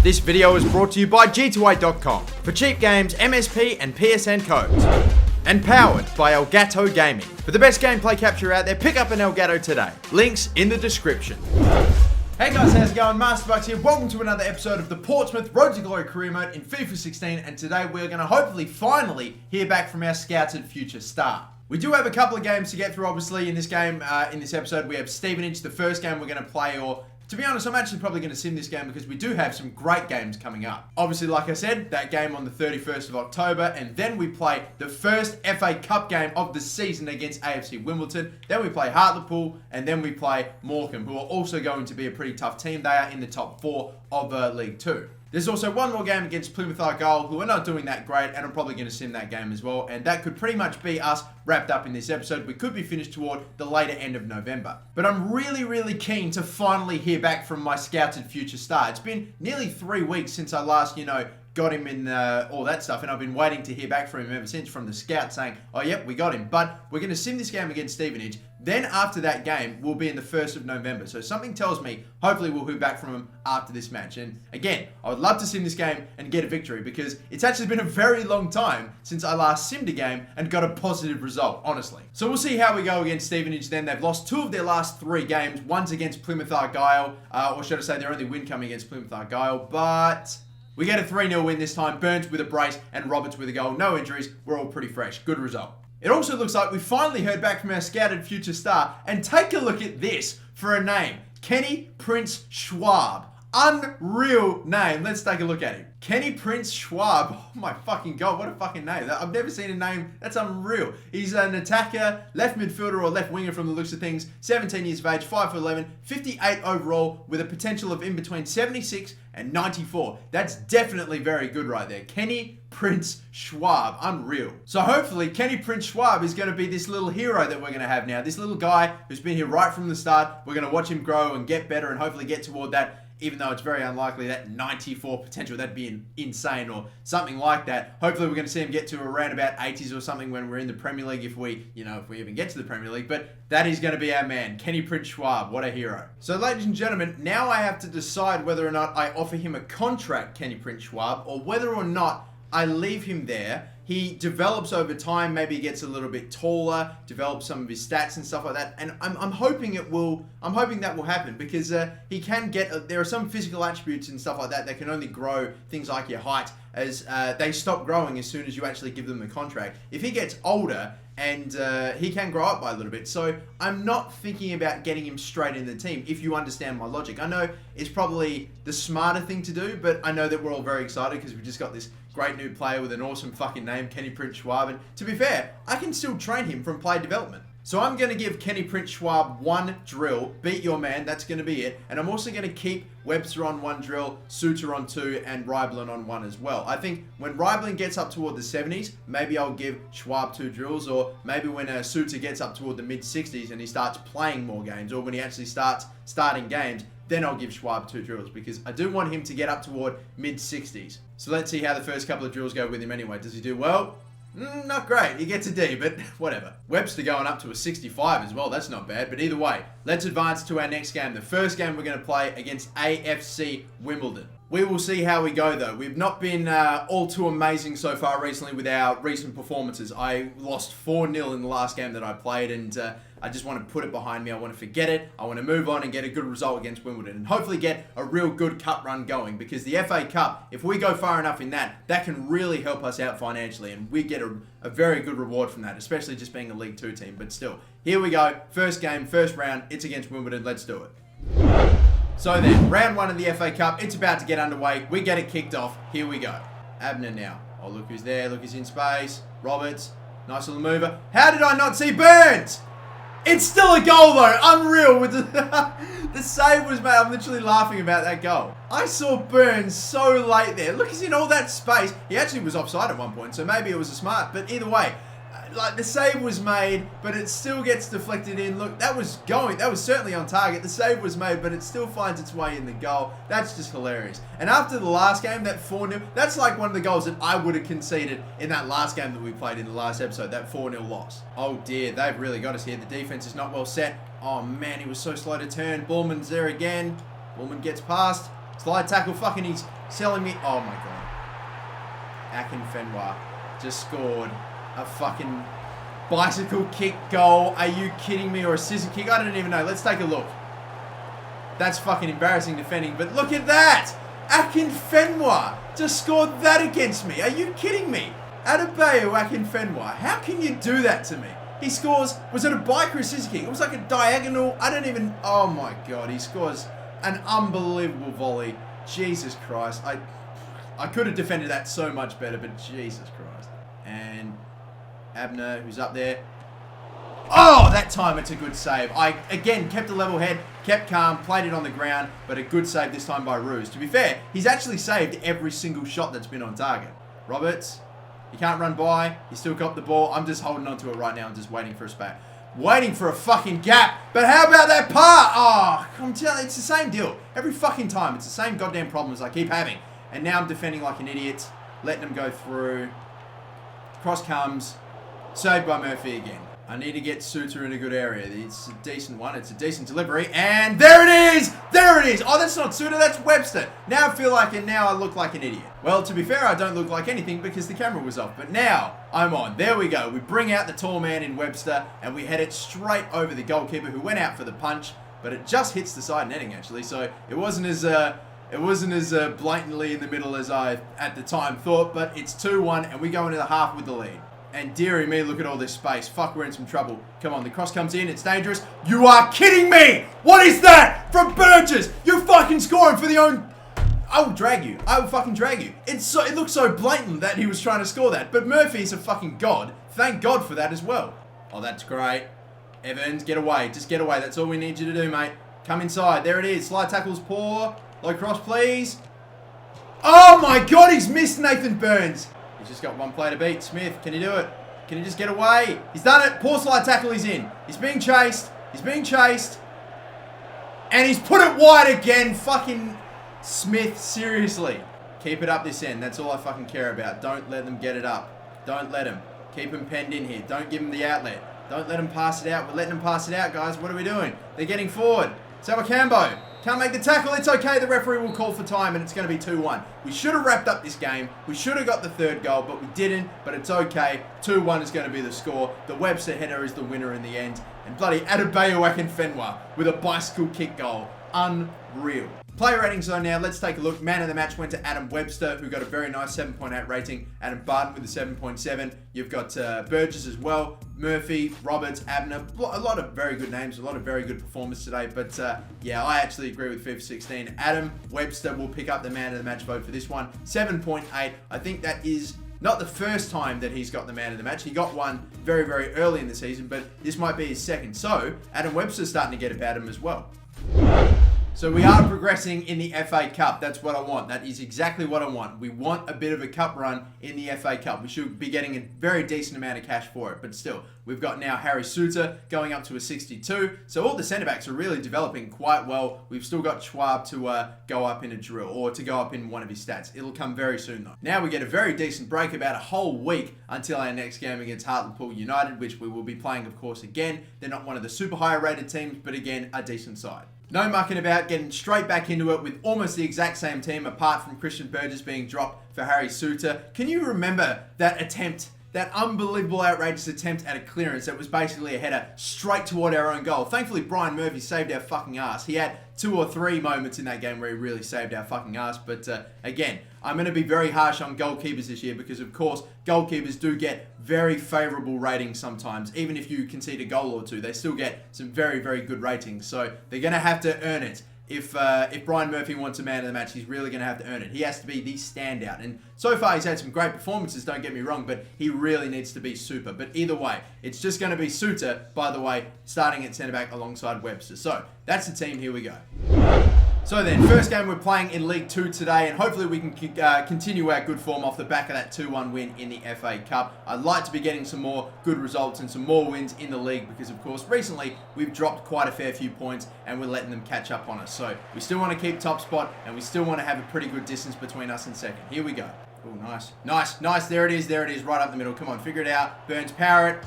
This video is brought to you by G2A.com for cheap games, MSP and PSN codes. And powered by Elgato Gaming. For the best gameplay capture out there, pick up an Elgato today. Links in the description. Hey guys, how's it going? MasterBucks here. Welcome to another episode of the Portsmouth Road to Glory career mode in FIFA 16, and today we're going to hopefully finally hear back from our scouted future star. We do have a couple of games to get through, obviously, in this game. In this episode, we have Stevenage, the first game we're going to play, or to be honest, I'm actually probably going to sim this game because we do have some great games coming up. Obviously, like I said, that game on the 31st of October, and then we play the first FA Cup game of the season against AFC Wimbledon. Then we play Hartlepool, and then we play Morham, who are also going to be a pretty tough team. They are in the top 4 of League 2. There's also one more game against Plymouth Argyle, who are not doing that great, and I'm probably going to sim that game as well. And that could pretty much be us wrapped up in this episode. We could be finished toward the later end of November. But I'm really keen to finally hear back from my scouted future star. It's been nearly 3 weeks since I last, got him in all that stuff, and I've been waiting to hear back from him ever since, from the scout saying, oh yep, we got him. But we're going to sim this game against Stevenage. Then after that game, we'll be in the 1st of November. So something tells me, hopefully we'll hear back from him after this match. And again, I would love to sim this game and get a victory, because it's actually been a very long time since I last simmed a game and got a positive result, honestly. So we'll see how we go against Stevenage then. They've lost 2 of their last 3 games. One's against Plymouth Argyle, or should I say their only win coming against Plymouth Argyle, but we get a 3-0 win this time. Burns with a brace and Roberts with a goal. No injuries. We're all pretty fresh. Good result. It also looks like we finally heard back from our scouted future star. And take a look at this for a name. Kenny Prince Schwab. Unreal name. Let's take a look at him. Kenny Prince Schwab. Oh my fucking god, what a fucking name. I've never seen a name that's unreal. He's an attacker, left midfielder or left winger from the looks of things. 17 years of age, 5'11", 58 overall, with a potential of in between 76 and 94. That's definitely very good right there. Kenny Prince Schwab. Unreal. So hopefully Kenny Prince Schwab is going to be this little hero that we're going to have now. This little guy who's been here right from the start. We're going to watch him grow and get better and hopefully get toward that, even though it's very unlikely, that 94 potential. That'd be insane, or something like that. Hopefully we're going to see him get to around about 80s or something when we're in the Premier League, if we even get to the Premier League. But that is going to be our man, Kenny Prince Schwab. What a hero. So ladies and gentlemen, now I have to decide whether or not I offer him a contract, Kenny Prince Schwab, or whether or not I leave him there. He develops over time, maybe he gets a little bit taller, develops some of his stats and stuff like that. And I'm hoping that will happen, because he can get, there are some physical attributes and stuff like that can only grow, things like your height, as they stop growing as soon as you actually give them the contract. If he gets older, and he can grow up by a little bit. So I'm not thinking about getting him straight in the team, if you understand my logic. I know it's probably the smarter thing to do, but I know that we're all very excited because we just got this great new player with an awesome fucking name, Kenny Prince Schwab. And to be fair, I can still train him from player development. So I'm going to give Kenny Prince Schwab 1 drill, beat your man, that's going to be it. And I'm also going to keep Webster on 1 drill, Suter on 2, and Ryblin on 1 as well. I think when Ryblin gets up toward the 70s, maybe I'll give Schwab 2 drills, or maybe when Suter gets up toward the mid-60s and he starts playing more games, or when he actually starts starting games, then I'll give Schwab 2 drills, because I do want him to get up toward mid-60s. So let's see how the first couple of drills go with him anyway. Does he do well? Not great. He gets a D, but whatever. Webster going up to a 65 as well. That's not bad. But either way, let's advance to our next game. The first game we're going to play against AFC Wimbledon. We will see how we go, though. We've not been all too amazing so far recently with our recent performances. I lost 4-0 in the last game that I played, and I just want to put it behind me. I want to forget it. I want to move on and get a good result against Wimbledon, and hopefully get a real good cup run going, because the FA Cup, if we go far enough in that can really help us out financially, and we get a very good reward from that, especially just being a League 2 team. But still, here we go. First game, first round. It's against Wimbledon. Let's do it. So then, round 1 of the FA Cup, it's about to get underway. We get it kicked off. Here we go. Abner now. Oh, look who's there. Look who's in space. Roberts. Nice little mover. How did I not see Burns? It's still a goal, though. Unreal. With the save was made. I'm literally laughing about that goal. I saw Burns so late there. Look, he's in all that space. He actually was offside at one point, so maybe it was a smart. But either way, like, the save was made, but it still gets deflected in. Look, that was certainly on target. The save was made, but it still finds its way in the goal. That's just hilarious. And after the last game, that 4-0, that's like one of the goals that I would have conceded in that last game that we played in the last episode, that 4-0 loss. Oh dear, they've really got us here. The defense is not well set. Oh man, he was so slow to turn. Bullman's there again. Bullman gets past. Slide tackle, fucking, he's Selling me. Oh my god. Akinfenwa just scored a fucking bicycle kick goal. Are you kidding me? Or a scissor kick? I don't even know. Let's take a look. That's fucking embarrassing defending. But look at that. Akinfenwa just scored that against me. Are you kidding me? Adebayo Akinfenwa. How can you do that to me? He scores. Was it a bike or a scissor kick? It was like a diagonal. I don't even. Oh my god. He scores an unbelievable volley. Jesus Christ. I could have defended that so much better, but Jesus Christ. And Abner, who's up there. Oh, that time it's a good save. I, again, kept a level head, kept calm, played it on the ground, but a good save this time by Ruse. To be fair, he's actually saved every single shot that's been on target. Roberts, he can't run by. He still got the ball. I'm just holding on to it right now and just waiting for a spat. Waiting for a fucking gap. But how about that part? Oh, I'm telling you, it's the same deal. Every fucking time. It's the same goddamn problems I keep having. And now I'm defending like an idiot. Letting them go through. Cross comes. Saved by Murphy again. I need to get Suter in a good area. It's a decent one. It's a decent delivery. And there it is! There it is! Oh, that's not Suter. That's Webster. Now I feel like it. Now I look like an idiot. Well, to be fair, I don't look like anything because the camera was off. But now I'm on. There we go. We bring out the tall man in Webster and we head it straight over the goalkeeper who went out for the punch. But it just hits the side netting, actually. So it wasn't as blatantly in the middle as I, at the time, thought. But it's 2-1 and we go into the half with the lead. And dearie me, look at all this space. Fuck, we're in some trouble. Come on, the cross comes in. It's dangerous. You are kidding me! What is that? From Burgess! You're fucking scoring for the own... I will drag you. I will fucking drag you. It looks so blatant that he was trying to score that. But Murphy's a fucking god. Thank God for that as well. Oh, that's great. Evans, get away. Just get away. That's all we need you to do, mate. Come inside. There it is. Slide tackle's poor. Low cross, please. Oh my God, he's missed Nathan Burns. He's just got one player to beat. Smith, can he do it? Can he just get away? He's done it. Poor slide tackle, he's in. He's being chased. He's being chased. And he's put it wide again. Fucking Smith, seriously. Keep it up this end. That's all I fucking care about. Don't let them get it up. Don't let them. Keep them penned in here. Don't give them the outlet. Don't let them pass it out. We're letting them pass it out, guys. What are we doing? They're getting forward. Sawakambо. Can't make the tackle. It's okay. The referee will call for time and it's going to be 2-1. We should have wrapped up this game. We should have got the third goal, but we didn't. But it's okay. 2-1 is going to be the score. The Webster header is the winner in the end. And bloody Adebayo Akinfenwa with a bicycle kick goal. Unreal. Player ratings on now. Let's take a look. Man of the match went to Adam Webster, who got a very nice 7.8 rating. Adam Barton with a 7.7. You've got Burgess as well. Murphy, Roberts, Abner. A lot of very good names. A lot of very good performers today. But yeah, I actually agree with FIFA 16. Adam Webster will pick up the man of the match vote for this one. 7.8. I think that is not the first time that he's got the man of the match. He got one very, very early in the season, but this might be his second. So Adam Webster's starting to get about him as well. So we are progressing in the FA Cup. That's what I want. That is exactly what I want. We want a bit of a cup run in the FA Cup. We should be getting a very decent amount of cash for it. But still, we've got now Harry Suter going up to a 62. So all the centre-backs are really developing quite well. We've still got Schwab to go up in a drill or to go up in one of his stats. It'll come very soon though. Now we get a very decent break, about a whole week until our next game against Hartlepool United, which we will be playing, of course, again. They're not one of the super high rated teams, but again, a decent side. No mucking about, getting straight back into it with almost the exact same team, apart from Christian Burgess being dropped for Harry Suter. Can you remember that attempt, that unbelievable, outrageous attempt at a clearance that was basically a header straight toward our own goal? Thankfully, Brian Murphy saved our fucking ass. He had 2 or 3 moments in that game where he really saved our fucking ass. But again, I'm going to be very harsh on goalkeepers this year because, of course, goalkeepers do get very favourable ratings sometimes. Even if you concede a goal or two, they still get some very, very good ratings. So they're going to have to earn it. If Brian Murphy wants a man of the match, he's really going to have to earn it. He has to be the standout. And so far, he's had some great performances, don't get me wrong, but he really needs to be super. But either way, it's just going to be Suter, by the way, starting at centre-back alongside Webster. So that's the team. Here we go. So then, first game we're playing in League 2 today, and hopefully we can continue our good form off the back of that 2-1 win in the FA Cup. I'd like to be getting some more good results and some more wins in the league because, of course, recently we've dropped quite a fair few points and we're letting them catch up on us. So we still want to keep top spot and we still want to have a pretty good distance between us and second. Here we go. Oh, nice. Nice, nice. There it is, right up the middle. Come on, figure it out. Burns, power it.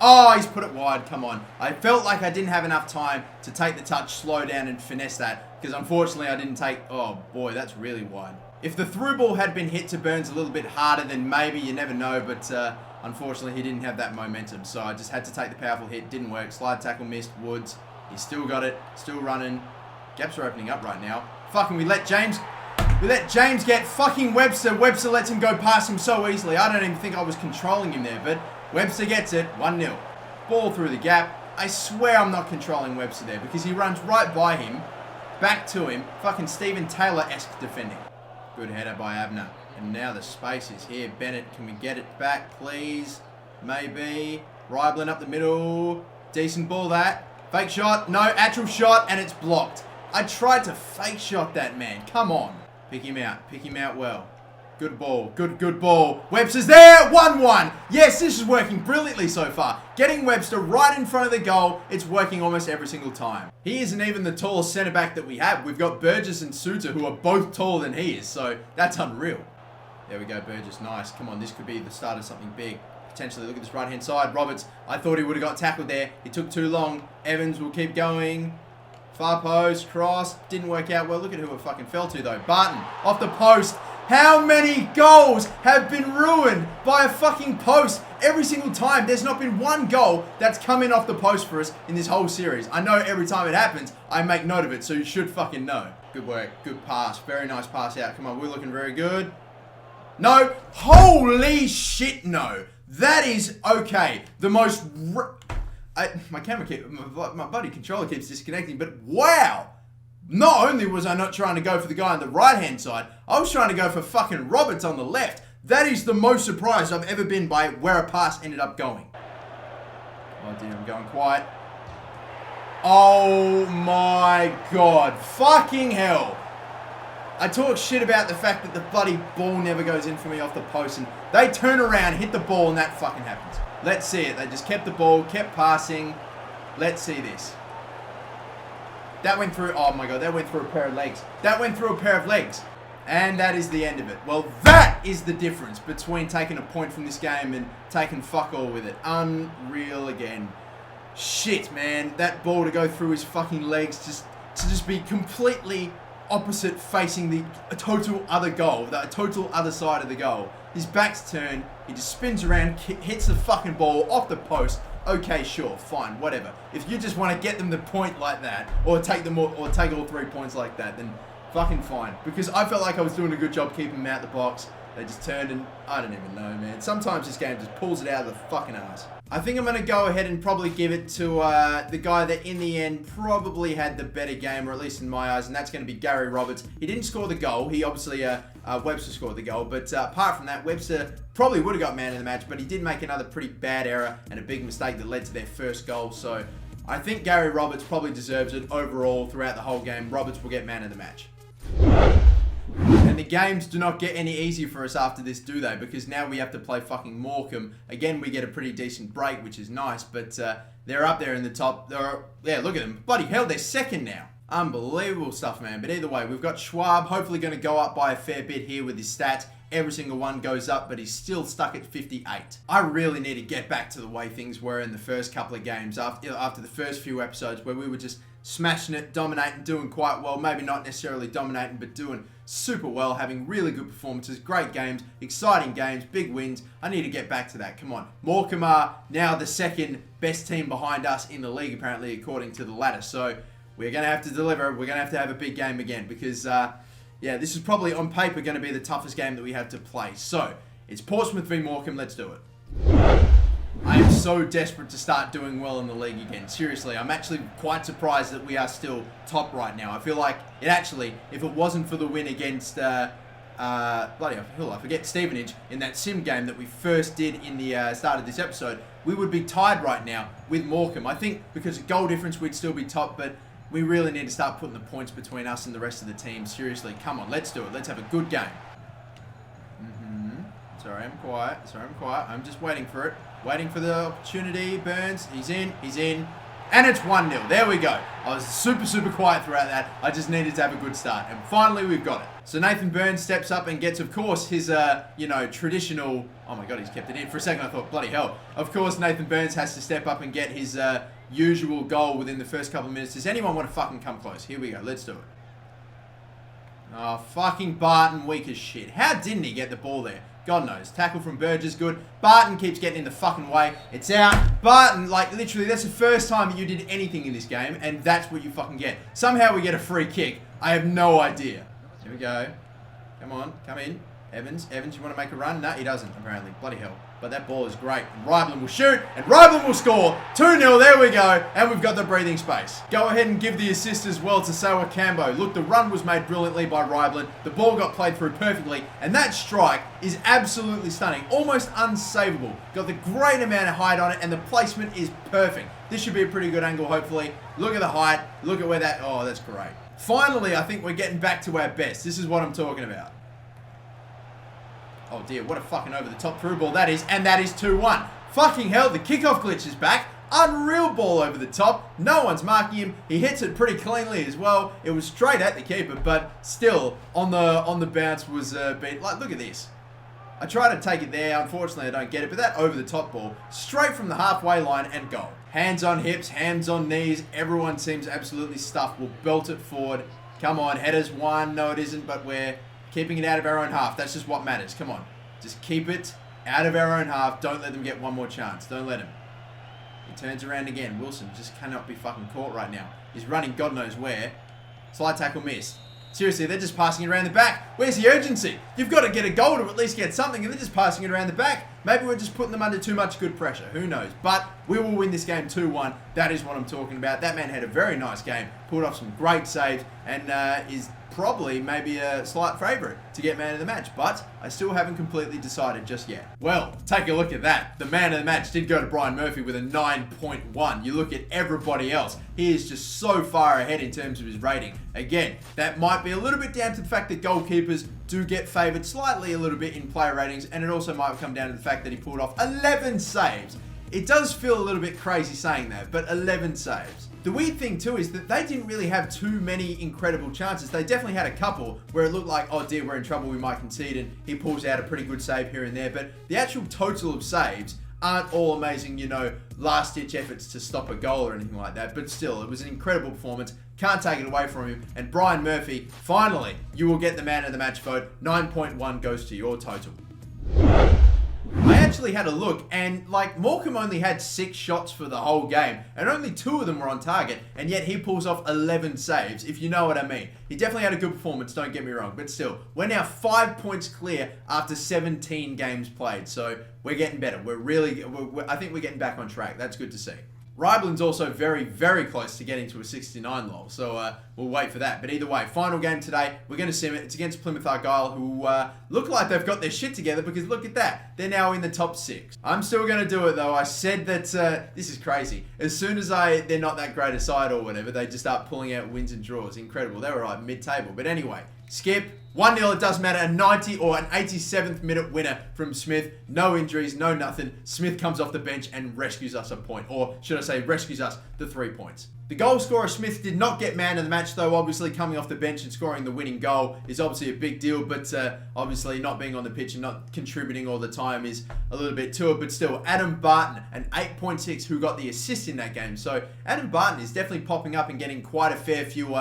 Oh, he's put it wide. Come on. I felt like I didn't have enough time to take the touch, slow down, and finesse that. Because unfortunately, I didn't take... Oh, boy, that's really wide. If the through ball had been hit to Burns a little bit harder, then maybe, you never know, but unfortunately he didn't have that momentum, so I just had to take the powerful hit. Didn't work. Slide tackle missed. Woods, he's still got it, still running. Gaps are opening up right now. Fucking, we let James get fucking Webster. Webster lets him go past him so easily. I don't even think I was controlling him there, but Webster gets it. 1-0. Ball through the gap. I swear I'm not controlling Webster there because he runs right by him, back to him. Fucking Stephen Taylor-esque defending. Good header by Abner. And now the space is here. Bennett, can we get it back, please? Maybe. Ryblin up the middle. Decent ball, that. Fake shot. No, actual shot, and it's blocked. I tried to fake shot that man. Come on. Pick him out. Pick him out well. Good ball. Good ball. Webster's there. 1-1. Yes, this is working brilliantly so far. Getting Webster right in front of the goal. It's working almost every single time. He isn't even the tallest centre-back that we have. We've got Burgess and Suter who are both taller than he is. So that's unreal. There we go, Burgess. Nice. Come on, this could be the start of something big. Potentially, look at this right-hand side. Roberts, I thought he would have got tackled there. He took too long. Evans will keep going. Far post, cross. Didn't work out well. Look at who it fucking fell to, though. Barton, off the post. How many goals have been ruined by a fucking post every single time? There's not been one goal that's come in off the post for us in this whole series. I know every time it happens, I make note of it, so you should fucking know. Good work. Good pass. Very nice pass out. Come on, we're looking very good. No. Holy shit, no. That is okay. The most... my camera my buddy controller keeps disconnecting, but wow. Not only was I not trying to go for the guy on the right-hand side, I was trying to go for fucking Roberts on the left. That is the most surprised I've ever been by where a pass ended up going. Oh dear, I'm going quiet. Oh my god. Fucking hell. I talk shit about the fact that the bloody ball never goes in for me off the post, and they turn around, hit the ball, and that fucking happens. Let's see it. They just kept the ball, kept passing. Let's see this. That went through, oh my god, that went through a pair of legs. That went through a pair of legs. And that is the end of it. Well, that is the difference between taking a point from this game and taking fuck all with it. Unreal again. Shit, man. That ball to go through his fucking legs, to just be completely opposite facing the total other goal, the total other side of the goal. His back's turned, he just spins around, hits the fucking ball off the post. Okay, sure, fine, whatever. If you just want to get them the point like that, or take all 3 points like that, then fucking fine. Because I felt like I was doing a good job keeping them out the box. They just turned and I don't even know, man. Sometimes this game just pulls it out of the fucking ass. I think I'm going to go ahead and probably give it to the guy that in the end probably had the better game, or at least in my eyes, and that's going to be Gary Roberts. He didn't score the goal. He obviously, Webster scored the goal, but apart from that, Webster probably would have got man of the match, but he did make another pretty bad error and a big mistake that led to their first goal. So I think Gary Roberts probably deserves it overall throughout the whole game. Roberts will get man of the match. And the games do not get any easier for us after this, do they? Because now we have to play fucking Morham. Again, we get a pretty decent break, which is nice, but they're up there in the top. Yeah, look at them. Bloody hell, they're second now. Unbelievable stuff, man. But either way, we've got Schwab hopefully going to go up by a fair bit here with his stats. Every single one goes up, but he's still stuck at 58. I really need to get back to the way things were in the first couple of games after the first few episodes where we were just smashing it, dominating, doing quite well. Maybe not necessarily dominating, but doing super well, having really good performances, great games, exciting games, big wins. I need to get back to that. Come on. Morham are now the second best team behind us in the league, apparently, according to the ladder. So we're going to have to deliver. We're going to have a big game again because, yeah, this is probably on paper going to be the toughest game that we have to play. So it's Portsmouth v Morham. Let's do it. I am so desperate to start doing well in the league again. Seriously, I'm actually quite surprised that we are still top right now. I feel like it actually, if it wasn't for the win against, bloody hell, I forget, Stevenage in that sim game that we first did in the start of this episode, we would be tied right now with Morham. I think because of goal difference, we'd still be top, but we really need to start putting the points between us and the rest of the team. Seriously, come on, let's do it. Let's have a good game. Sorry, I'm quiet. I'm just waiting for it. Waiting for the opportunity. Burns, he's in. And it's 1-0. There we go. I was super quiet throughout that. I just needed to have a good start. And finally, we've got it. So Nathan Burns steps up and gets, of course, his, traditional... Oh my god, he's kept it in. For a second, I thought, bloody hell. Of course, Nathan Burns has to step up and get his usual goal within the first couple of minutes. Does anyone want to fucking come close? Here we go. Let's do it. Oh, fucking Barton, weak as shit. How didn't he get the ball there? God knows. Tackle from Burgess, good. Barton keeps getting in the fucking way. It's out. Barton, like, literally, that's the first time that you did anything in this game, and that's what you fucking get. Somehow we get a free kick. I have no idea. Here we go. Come on, come in. Evans, you want to make a run? No, he doesn't, apparently. Bloody hell. But that ball is great. And Rybland will shoot, and Rybland will score. 2-0, there we go. And we've got the breathing space. Go ahead and give the assist as well to Sawa Cambo. Look, the run was made brilliantly by Rybland. The ball got played through perfectly, and that strike is absolutely stunning. Almost unsavable. Got the great amount of height on it, and the placement is perfect. This should be a pretty good angle, hopefully. Look at the height. Look at where that... Oh, that's great. Finally, I think we're getting back to our best. This is what I'm talking about. Oh dear, what a fucking over-the-top through ball that is, and that is 2-1. Fucking hell, the kickoff glitch is back. Unreal ball over the top. No one's marking him. He hits it pretty cleanly as well. It was straight at the keeper, but still, on the bounce was beat. Like, look at this. I try to take it there. Unfortunately, I don't get it, but that over-the-top ball, straight from the halfway line and goal. Hands on hips, hands on knees. Everyone seems absolutely stuffed. We'll belt it forward. Come on, headers one. No, it isn't, but we're keeping it out of our own half. That's just what matters. Come on. Just keep it out of our own half. Don't let them get one more chance. Don't let him. He turns around again. Wilson just cannot be fucking caught right now. He's running God knows where. Slide tackle missed. Seriously, they're just passing it around the back. Where's the urgency? You've got to get a goal to at least get something, and they're just passing it around the back. Maybe we're just putting them under too much good pressure. Who knows? But we will win this game 2-1. That is what I'm talking about. That man had a very nice game. Pulled off some great saves, and is probably maybe a slight favourite to get man of the match, but I still haven't completely decided just yet. Well, take a look at that. The man of the match did go to Brian Murphy with a 9.1. You look at everybody else, he is just so far ahead in terms of his rating. Again, that might be a little bit down to the fact that goalkeepers do get favoured slightly a little bit in player ratings, and it also might come down to the fact that he pulled off 11 saves. It does feel a little bit crazy saying that, but 11 saves. The weird thing too is that they didn't really have too many incredible chances. They definitely had a couple where it looked like, oh dear, we're in trouble, we might concede, and he pulls out a pretty good save here and there. But the actual total of saves aren't all amazing, you know, last-ditch efforts to stop a goal or anything like that. But still, it was an incredible performance. Can't take it away from him. And Brian Murphy, finally, you will get the man of the match vote. 9.1 goes to your total. I actually had a look, and like Morham only had 6 shots for the whole game, and only 2 of them were on target, and yet he pulls off 11 saves, if you know what I mean. He definitely had a good performance, don't get me wrong, but still, we're now 5 points clear after 17 games played, so we're getting better. I think we're getting back on track. That's good to see. Rybland's also very, very close to getting to a 69 lol, so we'll wait for that. But either way, final game today, we're going to sim it. It's against Plymouth Argyle, who look like they've got their shit together, because look at that. They're now in the top 6. I'm still going to do it, though. I said that, this is crazy. As soon as they're not that great a side or whatever, they just start pulling out wins and draws. Incredible. They were like mid-table. But anyway, skip. 1-0, it doesn't matter. A 90 or an 87th minute winner from Smith. No injuries, no nothing. Smith comes off the bench and rescues us a point. Or should I say, rescues us the 3 points. The goal scorer Smith did not get man of the match, though. Obviously, coming off the bench and scoring the winning goal is obviously a big deal. But obviously, not being on the pitch and not contributing all the time is a little bit to it. But still, Adam Barton, an 8.6, who got the assist in that game. So Adam Barton is definitely popping up and getting quite a fair few...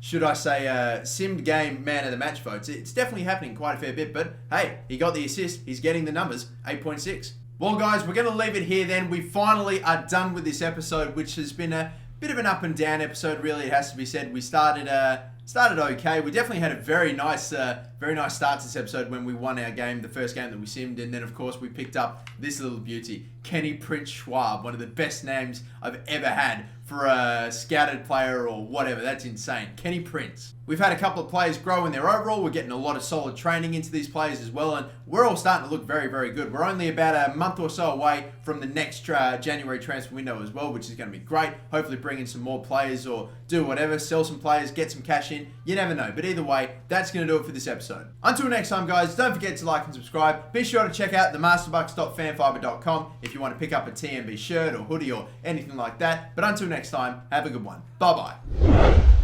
should I say, simmed game man of the match votes. It's definitely happening quite a fair bit, but hey, he got the assist. He's getting the numbers, 8.6. Well, guys, we're going to leave it here then. We finally are done with this episode, which has been a bit of an up and down episode, really, it has to be said. We started okay. We definitely had a very nice start to this episode when we won our game, the first game that we simmed, and then, of course, we picked up this little beauty, Kenny Prince Schwab, one of the best names I've ever had for a scouted player or whatever. That's insane. Kenny Prince. We've had a couple of players grow in their overall. We're getting a lot of solid training into these players as well, and we're all starting to look very, very good. We're only about a month or so away from the next January transfer window as well, which is going to be great. Hopefully bring in some more players or do whatever, sell some players, get some cash in. You never know. But either way, that's going to do it for this episode. Until next time, guys, don't forget to like and subscribe. Be sure to check out the MasterBucks.fanfiber.com if you want to pick up a TMB shirt or hoodie or anything like that. But until next time, have a good one. Bye-bye.